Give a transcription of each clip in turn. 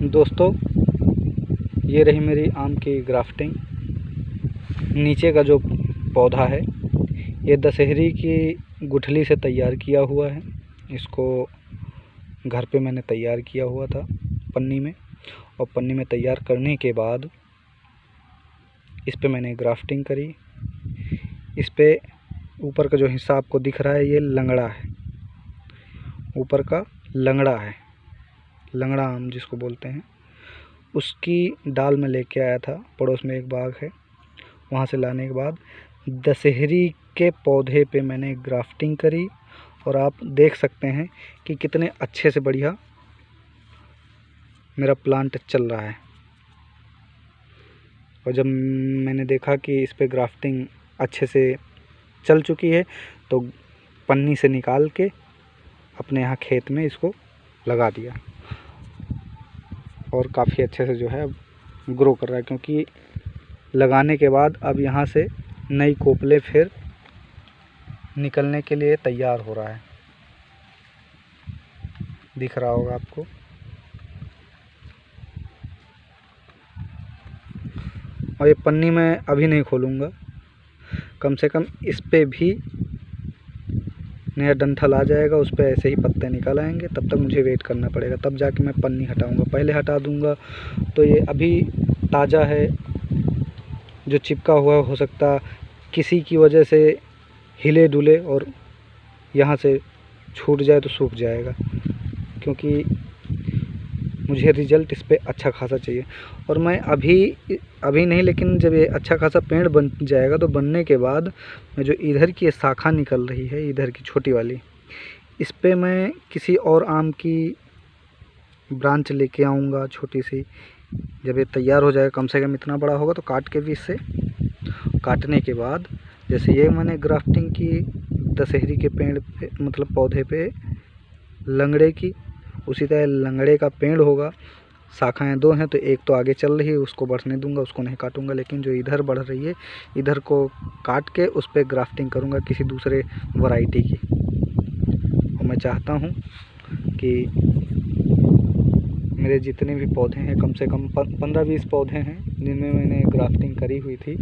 दोस्तों, ये रही मेरी आम की ग्राफ्टिंग। नीचे का जो पौधा है ये दशहरी की गुठली से तैयार किया हुआ है। इसको घर पे मैंने तैयार किया हुआ था पन्नी में, और पन्नी में तैयार करने के बाद इस पे मैंने ग्राफ्टिंग करी। इस पे ऊपर का जो हिस्सा आपको दिख रहा है ये लंगड़ा है, ऊपर का लंगड़ा है, लंगड़ा आम जिसको बोलते हैं। उसकी डाल में लेके आया था, पड़ोस में एक बाग है, वहाँ से लाने के बाद दशहरी के पौधे पे मैंने ग्राफ्टिंग करी। और आप देख सकते हैं कि कितने अच्छे से बढ़िया मेरा प्लांट चल रहा है। और जब मैंने देखा कि इस पे ग्राफ्टिंग अच्छे से चल चुकी है तो पन्नी से निकाल के अपने यहाँ खेत में इसको लगा दिया, और काफ़ी अच्छे से जो है ग्रो कर रहा है। क्योंकि लगाने के बाद अब यहाँ से नई कोपले फिर निकलने के लिए तैयार हो रहा है, दिख रहा होगा आपको। और ये पन्नी मैं अभी नहीं खोलूँगा, कम से कम इस पे भी नया डंठल आ जाएगा, उस पर ऐसे ही पत्ते निकल आएंगे। तब तक मुझे वेट करना पड़ेगा, तब जाके मैं पन्नी हटाऊँगा। पहले हटा दूँगा तो ये अभी ताज़ा है, जो चिपका हुआ हो सकता किसी की वजह से हिले डुले और यहाँ से छूट जाए तो सूख जाएगा। क्योंकि मुझे रिज़ल्ट इस पे अच्छा खासा चाहिए। और मैं अभी नहीं, लेकिन जब ये अच्छा खासा पेड़ बन जाएगा तो बनने के बाद मैं जो इधर की ये शाखा निकल रही है, इधर की छोटी वाली, इस पे मैं किसी और आम की ब्रांच लेके आऊँगा छोटी सी। जब ये तैयार हो जाएगा, कम से कम इतना बड़ा होगा, तो काट के भी इससे काटने के बाद, जैसे ये मैंने ग्राफ्टिंग की दशहरी के पेड़ पे, मतलब पौधे पे लंगड़े की, उसी तरह लंगड़े का पेड़ होगा। शाखाएं दो हैं, तो एक तो आगे चल रही है, उसको बढ़ने दूंगा, उसको नहीं काटूंगा। लेकिन जो इधर बढ़ रही है, इधर को काट के उस पर ग्राफ्टिंग करूंगा किसी दूसरे वैरायटी की। और मैं चाहता हूं कि मेरे जितने भी पौधे हैं, कम से कम 15-20 पौधे हैं जिनमें मैंने ग्राफ्टिंग करी हुई थी,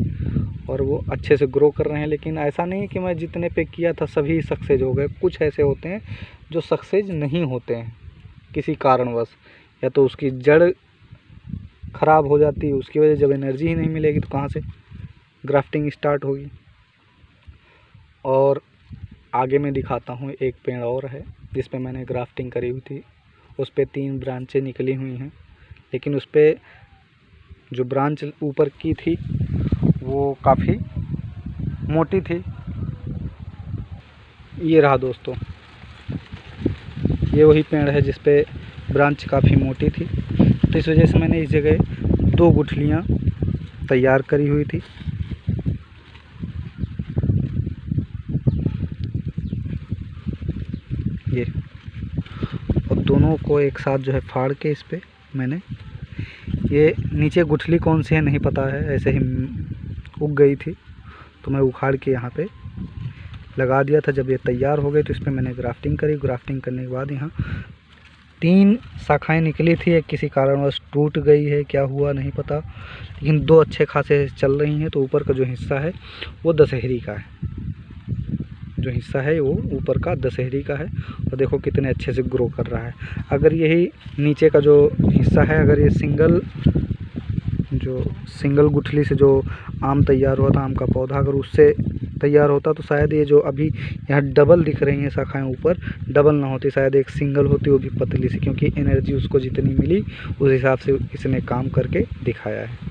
और वो अच्छे से ग्रो कर रहे हैं। लेकिन ऐसा नहीं है कि मैं जितने पे किया था सभी सक्सेस हो गए। कुछ ऐसे होते हैं जो सक्सेस नहीं होते हैं किसी कारणवश, या तो उसकी जड़ ख़राब हो जाती है, उसकी वजह जब एनर्जी ही नहीं मिलेगी तो कहाँ से ग्राफ्टिंग स्टार्ट होगी। और आगे मैं दिखाता हूँ, एक पेड़ और है जिस पे मैंने ग्राफ्टिंग करी हुई थी। उस पे 3 ब्रांचें निकली हुई हैं, लेकिन उस पे जो ब्रांच ऊपर की थी वो काफ़ी मोटी थी। ये रहा दोस्तों, ये वही पेड़ है जिस पे ब्रांच काफ़ी मोटी थी। तो इस वजह से मैंने इस जगह 2 गुठलियाँ तैयार करी हुई थी। ये, और दोनों को एक साथ जो है फाड़ के इस पे मैंने, ये नीचे गुठली कौन सी है नहीं पता है, ऐसे ही उग गई थी तो मैं उखाड़ के यहाँ पे लगा दिया था। जब ये तैयार हो गई तो इस पर मैंने ग्राफ्टिंग करी। ग्राफ्टिंग करने के बाद यहाँ 3 शाखाएं निकली थी, एक किसी कारणवश टूट गई है, क्या हुआ नहीं पता, लेकिन 2 अच्छे खासे चल रही हैं। तो ऊपर का जो हिस्सा है वो दशहरी का है, जो हिस्सा है वो ऊपर का दशहरी का है। और देखो कितने अच्छे से ग्रो कर रहा है। अगर यही नीचे का जो हिस्सा है, अगर ये सिंगल गुठली से जो आम तैयार हुआ था, आम का पौधा अगर उससे तैयार होता तो शायद ये जो अभी यहाँ डबल दिख रही हैं शाखाएं ऊपर, डबल ना होती, शायद एक सिंगल होती, वो भी पतली सी। क्योंकि एनर्जी उसको जितनी मिली उस हिसाब से इसने काम करके दिखाया है।